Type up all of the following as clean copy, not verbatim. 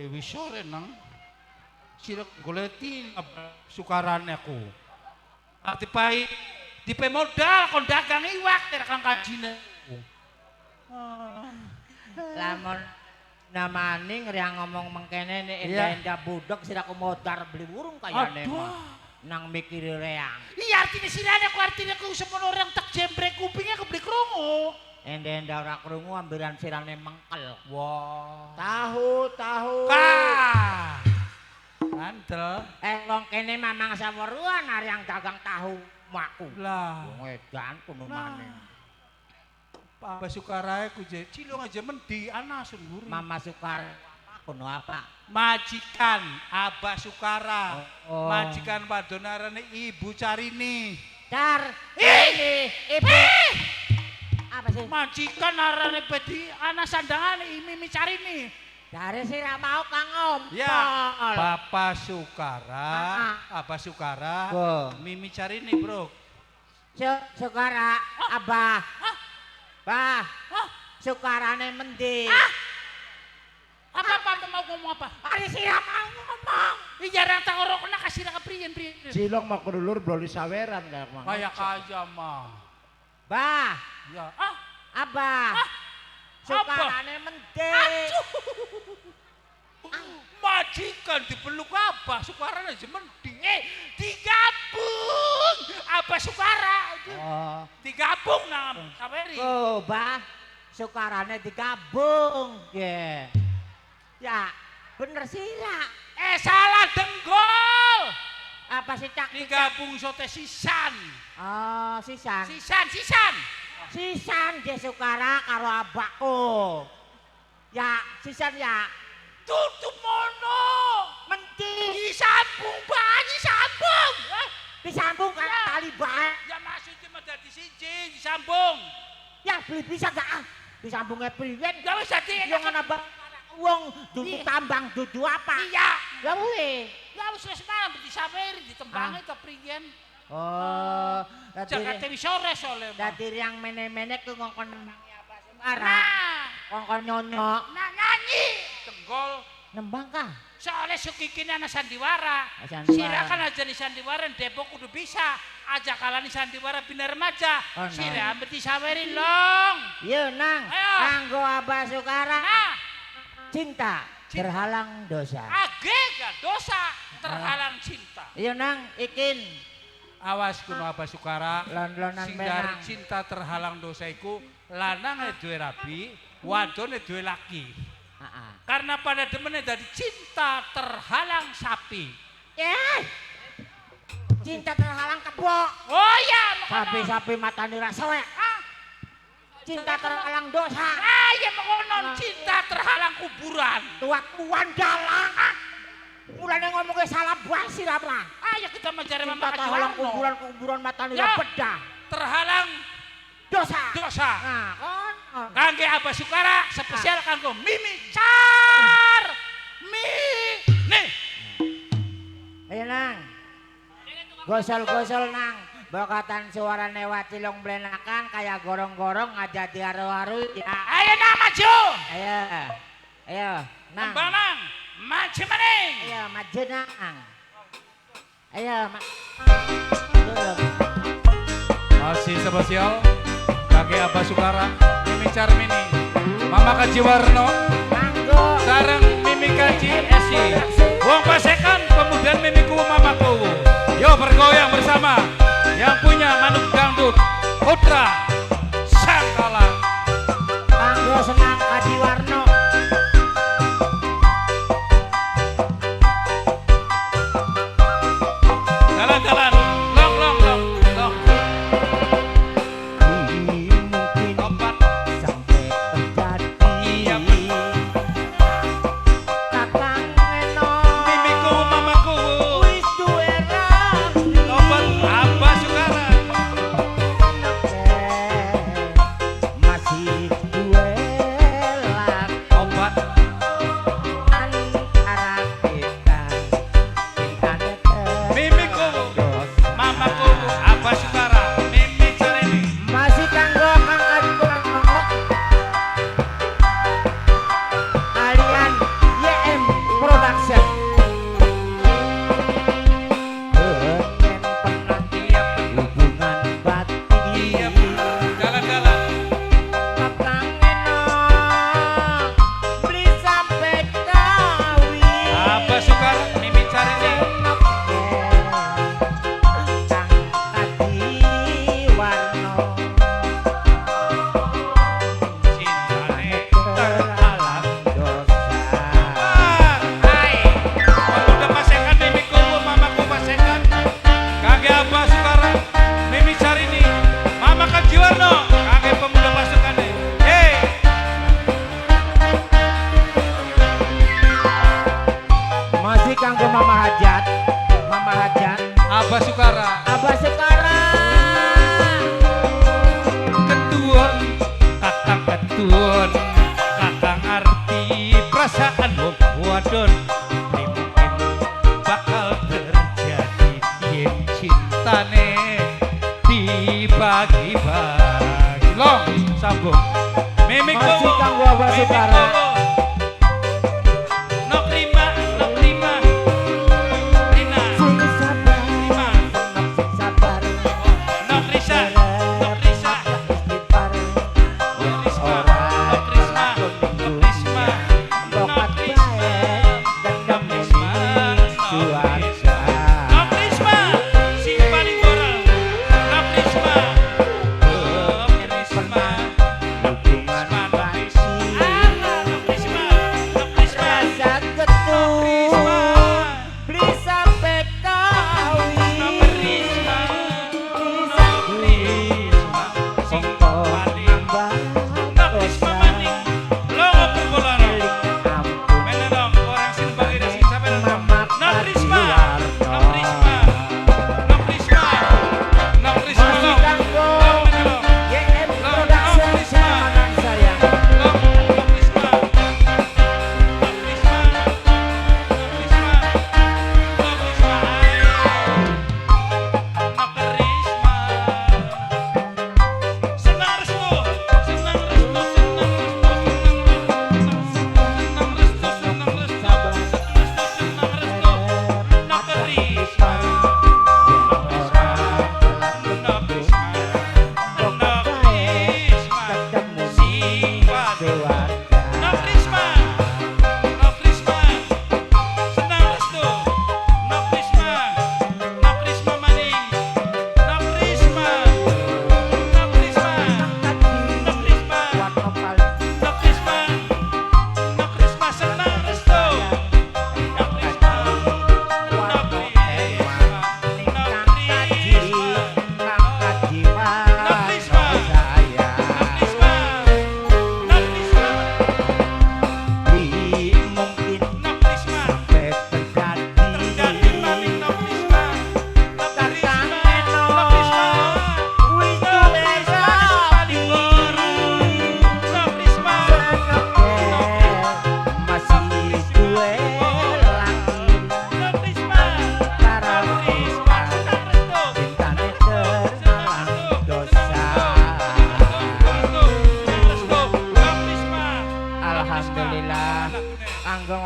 wis sore nang. Sira goleti sukarane aku. Ati pai dipe modal kon dagang iwak terakang kajine. Lamun namane ngriang ngomong mengkene nek endah-endah budek siraku modar beli burung kayane mah. Nang mikiri reang. Iya artine sirane ku artine ku semono orang tek jembrek kupingnya kebeli krungu. Endah-endah ora krungu ambiran sirane mengkel. Wah. Tahu. Kah. Mantel. Wong kene mamang saweruan areng dagang tahu maku. Lah. Wong edan kuno maneh. Pak Sukarae ku cilung aja mendi anasun guru. Mama Sukar kuno apa? Majikan Abah Sukara. Majikan padonarane Ibu Carini. Dar. Ini Ibu. Apa sih? Majikan arane bedi ana sandangane Mimi Carini. Dari sih mau Kang Om. Ya, Bapak Sukara, Abah Sukara, Mimi Carini, Bro. Sukara, Abah. Bah. Sukarane mendi. Apa mau ngomong apa? Ari sih mau ngomong. Iya rata orang kena kasih raka priyen. Cilong mau kedulur broli saweran kayak aja mah. Bah. Ya. Abah. Sukarane mendi. Majikan dipeluk Abah Sukara aja mendi. Digabung Abah Sukara. Digabung nang Saweri. Oh, Bah. Sukarane digabung. Ya, bener sira. Salah denggol. Apa sih cak? Digabung sote sisan. Oh, sisan. Sisan. Dia Sukara karo abakku. Ya, sisan ya. Tutup mono. Menti. Disambung, Pak, disambung. Disambung kan tali bae. Ya maksudnya mah dadi siji, disambung. Ya beli bisa gak? Disambungnya priyen. Ya wis dadi yang ana wong dudu tambang dudu apa? Iya. Ya wis. Ya wis malam disaweri ditembangi ta priyen. Oh, Jakarta wis sore sole. Dadi yang mene-mene ku ngongkon nembangi apa Sukara. Ngongkon nyonyok. Nah nyanyi. Tenggol nembang kah? Soalnya sukikini anak sandiwara. Silakan aja di sandiwara Depok kudu bisa. Aja kalah di sandiwara bina remaja. Sira ambil disawerin long. Iya nang. Kanggo Abah Sukara. Nah. Cinta terhalang dosa. Agega dosa terhalang cinta. Iya nang ikin. Awas kuno Abah Sukara. Lon-lonan sing dari cinta terhalang dosa iku lanang duwe rabi, wadone duwe laki. Karena pada demennya dari cinta terhalang sapi. Cinta terhalang kebo. Oh iya. Sapi-sapi matane ra selek. Cinta terhalang dosa. Ya mengonon cinta terhalang kuburan. Tuan dalang. Mulane ngomongnya salah basi ra bang. Ayo kita mencari Mama Haji terhalang Warno. kuburan matane ra bedah. Terhalang dosa. Nah, kangge Abah Sukara spesial kanggo Mimi Car. Nih. Ayo nang. Gosol-gosol nang. Bokatan suara newat cilong blenakan kayak gorong-gorong aja diaru-aru ya. Ayo nang maju. Ayo nang. Mbak nang maju maning. Ayo maju nang. Ayo masih spesial kangge Abah Sukara Mimi Carmini Mama Kaji Warno sareng Mimi Kaji Esi Wong Pasekan kemudian Mimiku Mamaku. Yo bergoyang bersama yang punya manuk dangdut Putra Sangkala. Kanggo senang Kaji Warno. Jalan-jalan long. Obat sampai terjadi. Iya. Kakang eno. Mimiku mamaku. Wis duwe rapi. Obat Abah Sukara. kakang ngerti perasaan wong wadon mungkin bakal terjadi yen cintane dibagi-bagi long sambung mimik Masih kowo kanggo Abah Sukara. nok lima Rina Sing sabar, lima sing sabar. nok Risa nok Risa Istighfar. nok Risma nok Risma nok Risma nok Risma nok Risma nok Risma si paling moral nok Risma nok Risma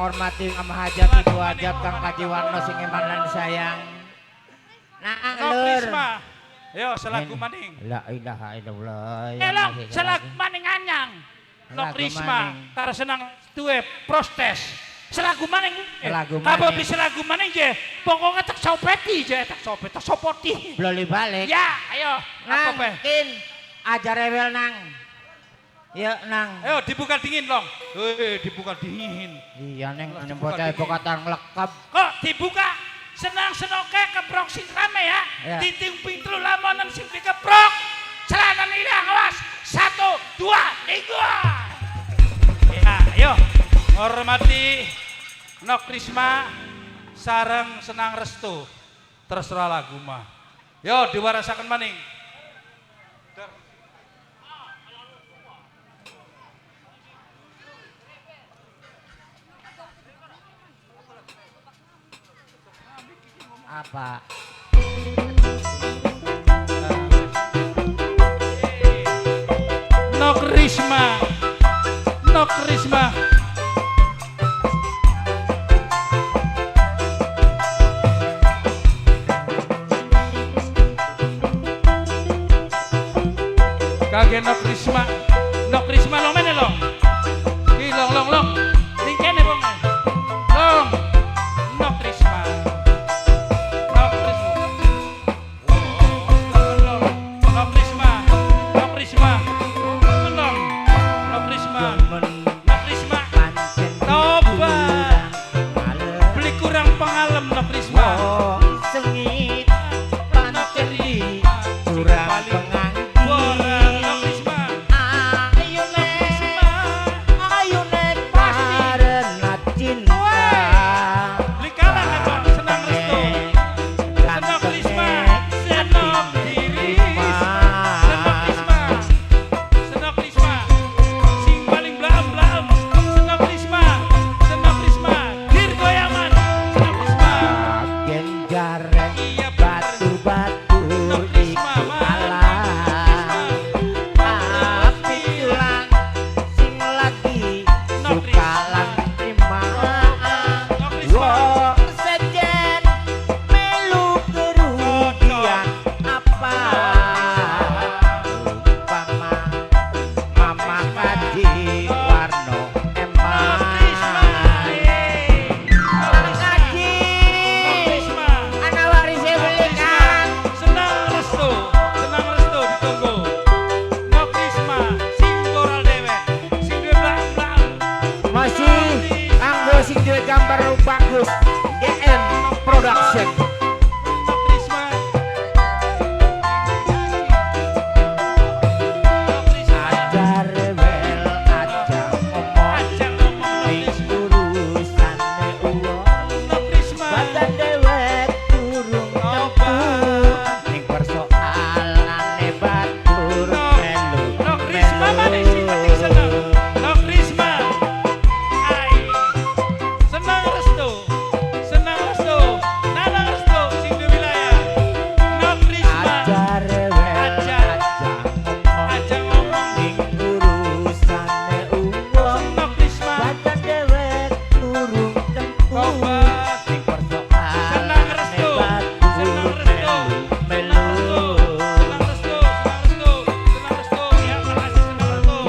Hormati Amah Hajat Ibu Hajat Kang Kaji Warno sing iman lan sayang. Nah, lur. Yo selagu maning. La ilaha illallah. Elong selagu maning anyang. Nok Risma karo senang duwe prostes. Selagu maning. Apa bisa lagu maning je? Pokoke tak sopeti je, tak sopet, tak sopoti. Bloli balik. Ya, ayo. Nang, kin aja rewel nang. Ya nang. Ayo dibuka dingin long. Dibuka dingin. Iya neng bocah ibu kata nglekep. Kok dibuka? Senang-senoke keprok sing rame ya. Ditimpi telu lamonan sing dikeprok. Celana ilang awas. 1 2 3. Ya, ayo. Hormati Nok Risma sareng senang restu. Terserah lagu mah. Yo diwarasaken maning. Apa? Nok Risma. Nok Risma. Kage Nok Risma. Nok Risma long mana long? Ki long. Ning kene bong. Long. Nok Risma. Nok Risma. Nok Risma. Nok Risma. Long. Nok Risma. Nok Risma. Toba. Beli kurang pengalem Nok Risma. Sengit pancen di kurang penganggi. Masih anggo sing duwe gambar bagus. GN Production. Nok Risma. Nok Risma. Aja rewel, aja ngomong. Aja ngomong Nok Ning Risma. urusane uang. Nok Risma. Badan dewek durung tempuh. Ning persoalane batur melu. Nok Risma maning sing penting seneng. Nok Risma. Ai. Senang restu. Senang restu. Nanang restu sing di wilayah. Nok Risma. Aja rewel, Aja. ngomong. Aja ngomong. Ning urusane uang. Nok Risma. Badan dewek durung tempuh. Kobat. Ning persoalane Senang restu. batur Senang restu. melu. Senang restu. Senang restu. Senang restu. Ya makasih senang restu.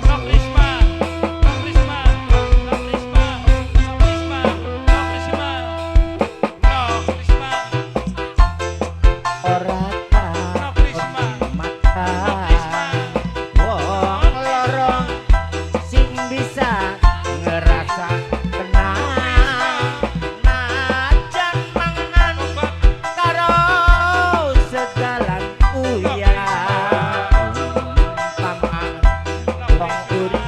Nok Risma. Nok Risma. Nok Risma. Nok Risma. Nok Risma. Nok Risma. Ora Nok Risma. mata Nok Risma. wong lorong sing bisa ngerasa kenal najan mangan karo segalan uya paman wong urip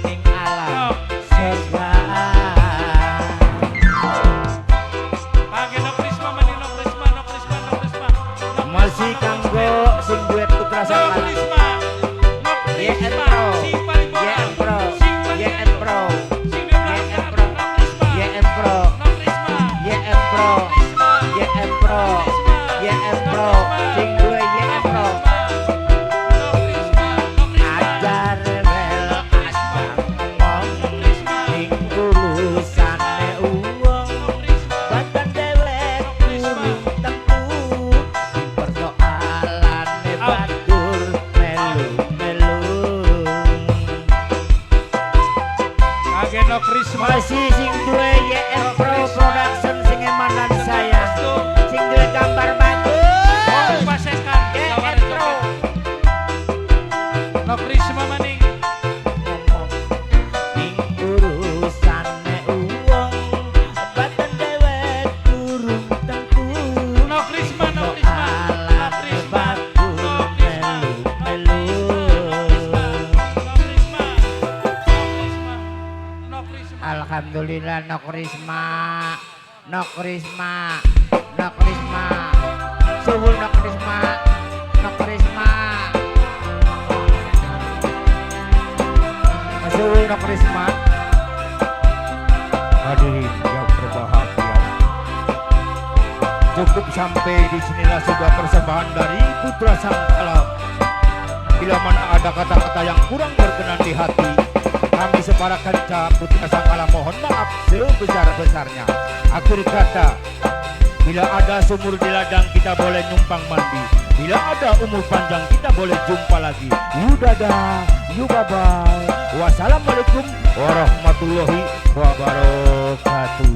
ning alam segan. Pake Nok Risma maning Nok Risma. Nok Risma. Nok Risma. Nok Masih Risma, Nok kanggo Risma. sing duet putra Nok sangkala. Risma. Nok YN Risma. Pro. Sing paling bola. YN Pro. Sing paling YN anu. Pro. Sing di belakang. YN Pro. Nok Risma. YN Pro. Nok Risma. YN Pro. Nok Risma. YN Pro. YN Pro. Sing duwe YN Pro. Aja rewel, aja ngomong. Ning urusane uang. Badan dewek durung tempuh. Ning persoalane batur melu-melu. Nok Risma. Masih sing duwe YN Pro Production sing emanan saya. Sing duwe gambar bagus. Pasekan. YN Pro. Nok Risma maning. Ngomong ning urusane uang. Badan dewek durung tentu. Nok Risma. Nok Risma. Nok Risma. Nok Risma. melu-melu. Nok Risma. Nok Risma. Alhamdulillah Nok Risma. Nok Risma. Nok Risma. Suhun Nok Risma. Nok Risma. Suhun Nok Risma. Hadirin yang berbahagia. Cukup sampai di sinilah sebuah persembahan dari Putra Sangkala. Bila mana ada kata-kata yang kurang berkenan di hati, kami separa kanca Putra Sangkala mohon maaf sebesar-besarnya. Akhir kata, bila ada sumur di ladang kita boleh numpang mandi. Bila ada umur panjang kita boleh jumpa lagi. Yudada, yubaba. Wassalamualaikum warahmatullahi wabarakatuh.